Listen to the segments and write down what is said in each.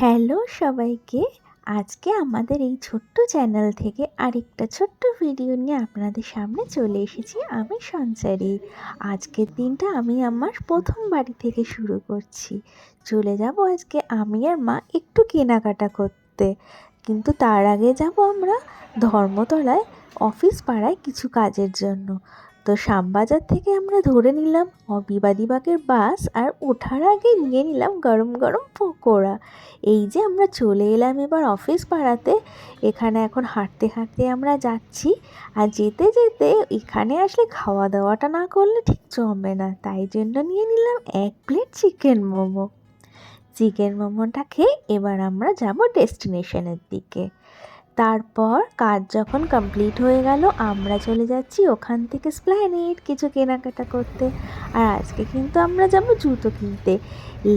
Hello সবাইকে। আজকে আমাদের এই ছোট্ট চ্যানেল থেকে আরেকটা ছোট্ট ভিডিও নিয়ে আপনাদের সামনে চলে এসেছি আমি সঞ্চারী। আজকের দিনটা আমি আমার প্রথম বাড়ি থেকে শুরু করছি। চলে যাব আজকে আমি আর মা একটু কেনাকাটা করতে, কিন্তু তার আগে যাব আমরা ধর্মতলায় অফিস পাড়ায় কিছু কাজের জন্য। তো শ্যামবাজার থেকে আমরা ধরে নিলাম বিবাদীবাগের বাস, আর ওঠার আগে নিয়ে নিলাম গরম গরম পকোড়া। এই যে আমরা চলে এলাম এবার অফিস পাড়াতে। এখানে এখন হাঁটতে হাঁটতে আমরা যাচ্ছি, আর যেতে যেতে এখানে আসলে খাওয়া দাওয়াটা না করলে ঠিক জমে না, তাই জন্য নিয়ে নিলাম 1 প্লেট চিকেন মোমো। চিকেন মোমোটা খেয়ে এবার আমরা যাব ডেস্টিনেশনের দিকে। তারপর কাজ যখন কমপ্লিট হয়ে গেল আমরা চলে যাচ্ছি ওখান থেকে স্প্ল্যানেড কিছু কেনাকাটা করতে। আর আজকে কিন্তু আমরা যাব জুতো কিনতে।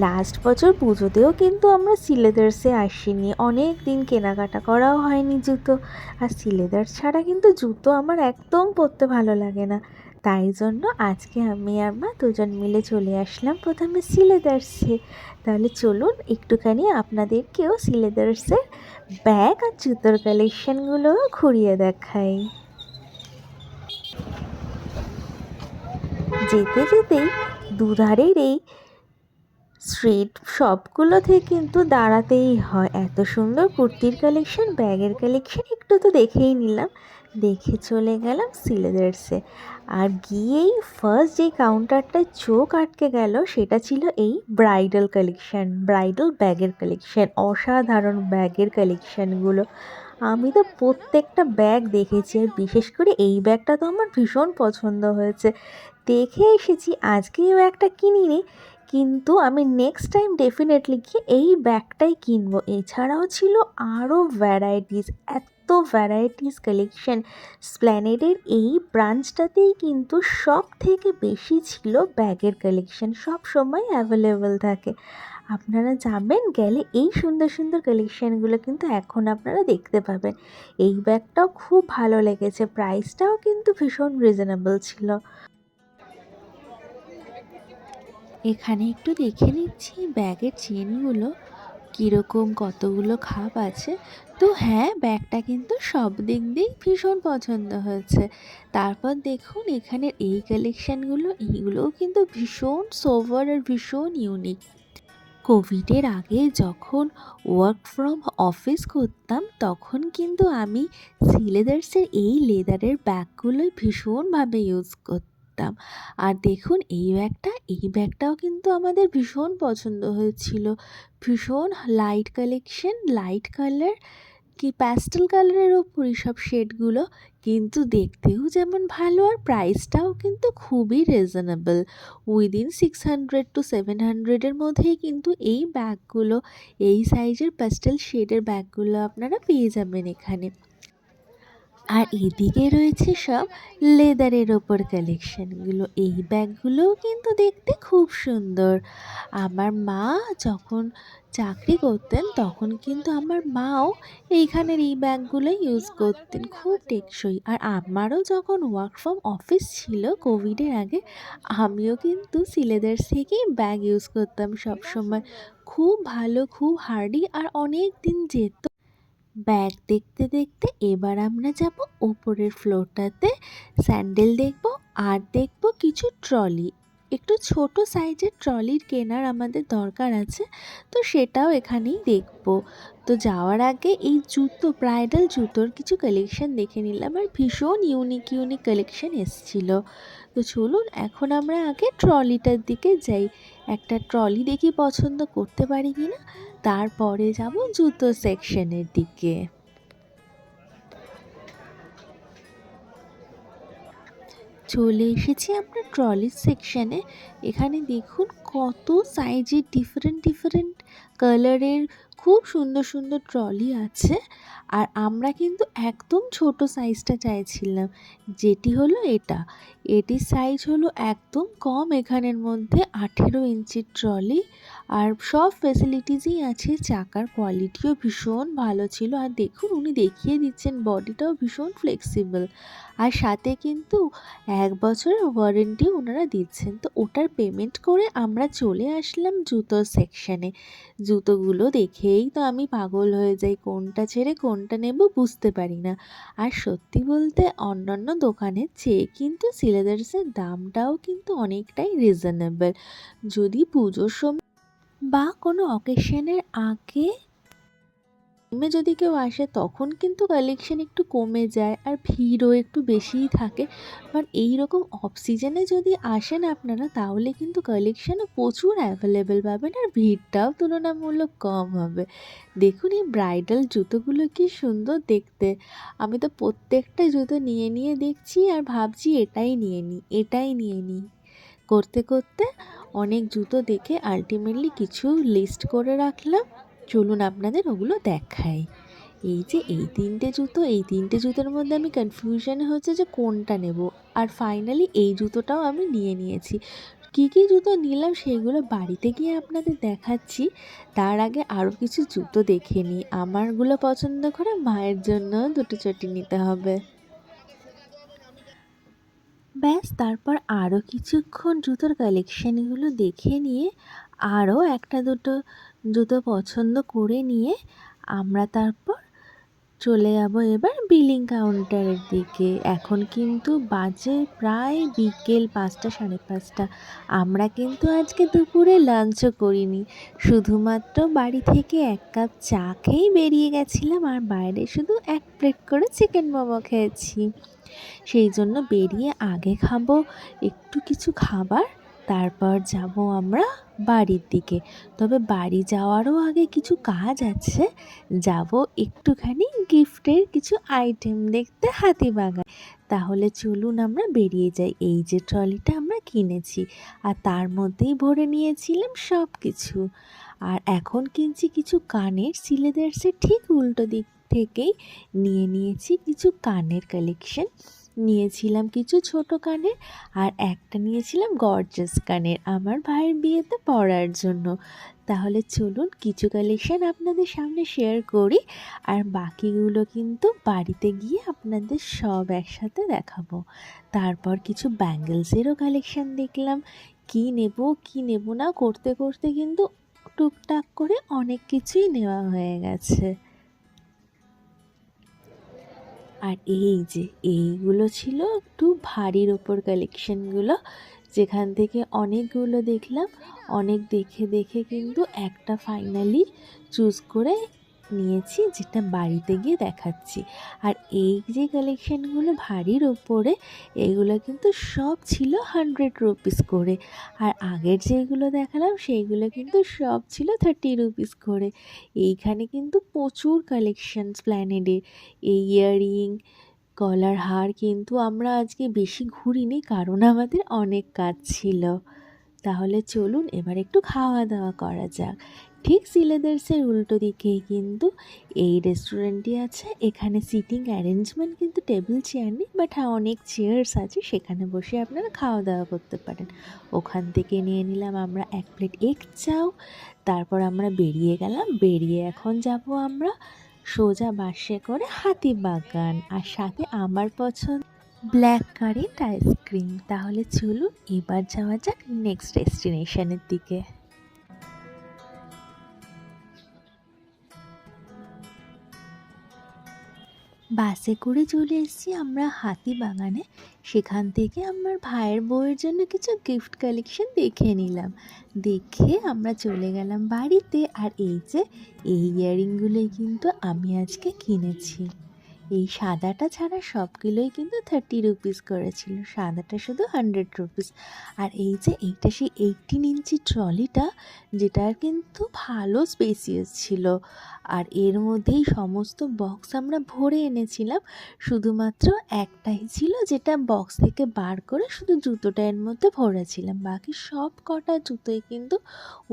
লাস্ট বছর পুজোতেও কিন্তু আমরা সিলেদার্সে আসিনি, অনেক দিন কেনাকাটা করাও হয়নি জুতো। আর সিলেদার্স ছাড়া কিন্তু জুতো আমার একদম পরতে ভালো লাগে না, তাই জন্য আজকে আমি আর মা দুজন মিলে চলে আসলাম প্রথমে সিলেদার্সে। তাহলে চলুন একটুখানি আপনাদেরকেও সিলেদার্সের ব্যাগ আর জুতোর কালেকশনগুলো ঘুরিয়ে দেখাই। যেতে যেতেই দুধারের এই স্ট্রিট শপগুলোতে কিন্তু দাঁড়াতেই হয়, এত সুন্দর কুর্তির কালেকশন, ব্যাগের কালেকশন একটু তো দেখেই নিলাম। দেখে চলে গেলাম সিলেদার্সে। আর গিয়েই ফার্স্ট যে কাউন্টারটায় চোখ আটকে গেল সেটা ছিল এই ব্রাইডাল কালেকশন, ব্রাইডাল ব্যাগের কালেকশন। অসাধারণ ব্যাগের কালেকশানগুলো, আমি তো প্রত্যেকটা ব্যাগ দেখেছি, আর বিশেষ করে এই ব্যাগটা তো আমার ভীষণ পছন্দ হয়েছে। দেখে এসেছি, আজকেও একটা কিনিনি, কিন্তু আমি নেক্সট টাইম ডেফিনেটলি গিয়ে এই ব্যাগটাই কিনবো। এছাড়াও ছিল আরও ভ্যারাইটিস, এত ভ্যারাইটিস কালেকশন। স্প্ল্যানেডের এই ব্রাঞ্চটাতেই কিন্তু সব থেকে বেশি ছিল ব্যাগের কালেকশন, সব সময় অ্যাভেলেবেল থাকে। আপনারা যাবেন, গেলে এই সুন্দর সুন্দর কালেকশানগুলো কিন্তু এখন আপনারা দেখতে পাবেন। এই ব্যাগটাও খুব ভালো লেগেছে, প্রাইসটাও কিন্তু ভীষণ রিজনেবল ছিল। এখানে একটু দেখে নিচ্ছি ব্যাগের চেনগুলো কীরকম, কতগুলো খাপ আছে। তো হ্যাঁ, ব্যাগটা কিন্তু সব দিক দিয়েই ভীষণ পছন্দ হয়েছে। তারপর দেখুন এখানের এই কালেকশানগুলো, এইগুলোও কিন্তু ভীষণ সোভার আর ভীষণ ইউনিক। কোভিডের আগে যখন ওয়ার্ক ফ্রম অফিস করতাম তখন কিন্তু আমি সিলেদার্সের এই লেদারের ব্যাগগুলোই ভীষণভাবে ইউজ করতাম। আর দেখুন এই ব্যাগটাও কিন্তু আমাদের ভীষণ পছন্দ হয়েছিল। ভীষণ লাইট কালেকশন, লাইট কালার, কি প্যাস্টেল কালারের ওপর সব শেডগুলো, কিন্তু দেখতেও যেমন ভালো আর প্রাইসটাও কিন্তু খুবই রিজনেবল। উইদিন 600 to 700-এর মধ্যেই কিন্তু এই ব্যাগগুলো, এই সাইজের প্যাস্টেল শেডের ব্যাগগুলো আপনারা পেয়ে যাবেন এখানে। আর এদিকে রয়েছে সব লেদারের ওপর কালেকশানগুলো, এই ব্যাগগুলোও কিন্তু দেখতে খুব সুন্দর। আমার মা যখন চাকরি করতেন তখন কিন্তু আমার মাও এইখানের এই ব্যাগগুলো ইউজ করতেন, খুব টেকসই। আর আমারও যখন ওয়ার্ক ফ্রম অফিস ছিল কোভিডের আগে, আমিও কিন্তু সিলেদার্স থেকেই ব্যাগ ইউজ করতাম সব সময়। খুব ভালো, খুব হার্ডি, আর অনেক দিন যেত। ব্যাগ দেখতে দেখতে এবার আমরা যাব ওপরের ফ্লোরটাতে, স্যান্ডেল দেখব, আর দেখব কিছু ট্রলি। একটু ছোট সাইজের ট্রলির কেনার আমাদের দরকার আছে, তো সেটাও এখানেই দেখব। তো যাওয়ার আগে এই ব্রাইডাল জুতোর কিছু কালেকশন দেখে নিলাম, আর ভীষণ ইউনিক ইউনিক কালেকশন এসেছিলো। তো চলুন এখন আমরা আগে ট্রলিটার দিকে যাই, একটা ট্রলি দেখি পছন্দ করতে পারি কিনা, তারপরে যাব জুতো সেকশনের দিকে। চলে এসেছি আমরা ট্রলির সেকশানে। এখানে দেখুন কত সাইজের ডিফারেন্ট ডিফারেন্ট কালারের খুব সুন্দর সুন্দর ট্রলি আছে। আর আমরা কিন্তু একদম ছোট সাইজটা চাইছিলাম, যেটি হলো এটা। এটির সাইজ হলো একদম কম, এখানের মধ্যে 18 ইঞ্চির ট্রলি, আর সব ফেসিলিটিসই আছে। চাকার কোয়ালিটিও ভীষণ ভালো ছিল, আর দেখুন উনি দেখিয়ে দিচ্ছেন বডিটাও ভীষণ ফ্লেক্সিবল, আর সাথে কিন্তু 1 বছরের ওয়ারেন্টি ওনারা দিচ্ছেন। তো ওটার পেমেন্ট করে আমরা চলে আসলাম জুতোর সেকশানে। জুতোগুলো দেখেই তো আমি পাগল হয়ে যাই, কোনটা ছেড়ে কোনটা নেব বুঝতে পারি না। আর সত্যি বলতে অন্যান্য দোকানের চেয়ে কিন্তু সিলেদার্সের দামটাও কিন্তু অনেকটাই রিজনেবল। যদি পুজোর সময় বা কোনো অকেশনের আগে যদি কেউ আসে তখন কিন্তু কালেকশন একটু কমে যায়, আর ভিড়ও একটু বেশিই থাকে। বাট এই রকম অফ সিজনে যদি আসেন আপনারা, তাহলে কিন্তু কালেকশানও প্রচুর অ্যাভেলেবেল পাবেন, আর ভিড়টাও তুলনামূলক কম হবে। দেখুন এই ব্রাইডাল জুতোগুলো কি সুন্দর দেখতে। আমি তো প্রত্যেকটা জুতো নিয়ে নিয়ে দেখছি আর ভাবছি এটাই নিয়ে নিই, এটাই নিয়ে নিই করতে করতে অনেক জুতো দেখে আলটিমেটলি কিছু লিস্ট করে রাখলাম। চলুন আপনাদের ওগুলো দেখাই। এই যে এই তিনটে জুতোর মধ্যে আমি কনফিউশনে হচ্ছে যে কোনটা নেব, আর ফাইনালি এই জুতোটাও আমি নিয়ে নিয়েছি। কী কী জুতো নিলাম সেইগুলো বাড়িতে গিয়ে আপনাদের দেখাচ্ছি। তার আগে আরও কিছু জুতো দেখে নিই, আমারগুলো পছন্দ করে মায়ের জন্য দুটো চটি নিতে হবে। ব্যাস তারপর আরও কিছুক্ষণ জুতোর কালেকশানগুলো দেখে নিয়ে আরও একটা দুটো জুতো পছন্দ করে নিয়ে আমরা তারপর চলে যাব এবার বিলিং কাউন্টারের দিকে। এখন কিন্তু বাজে প্রায় বিকেল 5টা, 5:30। আমরা কিন্তু আজকে দুপুরে লাঞ্চও করিনি, শুধুমাত্র বাড়ি থেকে 1 কাপ চা খেয়েই বেরিয়ে গেছিলাম, আর বাইরে শুধু 1 প্লেট করে চিকেন মোমো খেয়েছি। সেই জন্য বেরিয়ে আগে খাবো একটু কিছু খাবার, তারপর যাব আমরা বাড়ির দিকে। তবে বাড়ি যাওয়ারও আগে কিছু কাজ আছে, যাব একটুখানি গিফটের কিছু আইটেম দেখতে হাতিবাগান। তাহলে চলুন আমরা বেরিয়ে যাই। এই যে ট্রলিটা আমরা কিনেছি, আর তার মধ্যেই ভরে নিয়েছিলাম সব কিছু। আর এখন কিনছি কিছু কানের, সিলেদার্সের ঠিক উল্টো দিক থেকেই নিয়ে নিয়েছি কিছু কানের কালেকশন। নিয়েছিলাম কিছু ছোট কানের, আর একটা নিয়েছিলাম গর্জাস কানের আমার ভাইয়ের বিয়েতে পরার জন্য। তাহলে চলুন কিছু কালেকশন আপনাদের সামনে শেয়ার করি, আর বাকিগুলো কিন্তু বাড়িতে গিয়ে আপনাদের সব একসাথে দেখাবো। তারপর কিছু ব্যাঙ্গেলসেরও কালেকশন দেখলাম, কি নেব না করতে করতে কিন্তু টুকটাক করে অনেক কিছুই নেওয়া হয়ে গেছে। আর এই যে এইগুলো ছিল একটু ভারীর ওপর কালেকশানগুলো, যেখান থেকে অনেকগুলো দেখলাম। অনেক দেখে দেখে কিন্তু একটা ফাইনালি চুজ করে নিয়েছি, যেটা বাড়িতে গিয়ে দেখাচ্ছি। আর এই যে কালেকশানগুলো ভারীর ওপরে, এগুলো কিন্তু সব ছিল 100 রুপিস করে, আর আগের যেগুলো দেখালাম সেইগুলো কিন্তু সব ছিল 30 রুপিস করে। এইখানে কিন্তু প্রচুর কালেকশান স্প্ল্যানেডে। এই ইয়াররিং, গলার হার কিন্তু আমরা আজকে বেশি ঘুরিনি, কারণ আমাদের অনেক কাজ ছিল। তাহলে চলুন এবার একটু খাওয়া দাওয়া করা যাক। ঠিক সিলেদার্সের উল্টো দিকেই কিন্তু এই রেস্টুরেন্টটি আছে। এখানে সিটিং অ্যারেঞ্জমেন্ট কিন্তু টেবিল চেয়ার নেই, বাট হ্যাঁ অনেক চেয়ার্স আছে, সেখানে বসে আপনারা খাওয়া দাওয়া করতে পারেন। ওখান থেকে নিয়ে নিলাম আমরা 1 প্লেট এগ চাও। তারপর আমরা বেরিয়ে গেলাম। বেরিয়ে এখন যাব আমরা সোজা বাসে করে হাতিবাগান, আর সাথে আমার পছন্দ ব্ল্যাক কারেন্ট আইসক্রিম। তাহলে চলুন এবার যাওয়া যাক নেক্সট ডেস্টিনেশনের দিকে। বাসে করে চলে এসেছি আমরা হাতিবাগানে। সেখান থেকে আমার ভাইয়ের বউয়ের জন্য কিছু গিফট কালেকশন দেখে নিলাম। দেখে আমরা চলে গেলাম বাড়িতে। আর এই যে এই ইয়াররিংগুলোই কিন্তু আমি আজকে কিনেছি। এই সাদাটা ছাড়া সবগুলোই কিন্তু 30 রুপিস করেছিল, সাদাটা শুধু 100 রুপিস। আর এই যে এইটা সেই 18 ইঞ্চি ট্রলিটা, যেটার কিন্তু ভালো স্পেসিয়াস ছিল, আর এর মধ্যেই সমস্ত বক্স আমরা ভরে এনেছিলাম। শুধুমাত্র একটাই ছিল যেটা বক্স থেকে বার করে শুধু জুতোটা এর মধ্যে ভরেছিলাম, বাকি সব কটা জুতোই কিন্তু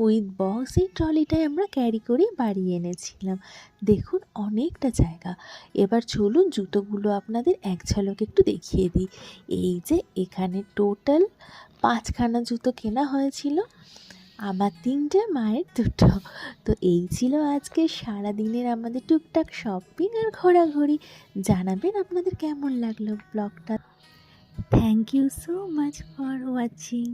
উইথ বক্স এই ট্রলিটায় আমরা ক্যারি করেই বাড়ি এনেছিলাম। দেখুন অনেকটা জায়গা। এবার চলুন জুতোগুলো আপনাদের এক ঝলক একটু দেখিয়ে দিই। এই যে এখানে টোটাল ৫ খানা জুতো কেনা হয়েছিল। আমার ৩টে, মায়ের ২টো। তো এই ছিল আজকে সারাদিনের আমাদের টুকটাক শপিং আর ঘোরাঘুরি। জানাবেন আপনাদের কেমন লাগলো ব্লগটা। Thank you so much for watching.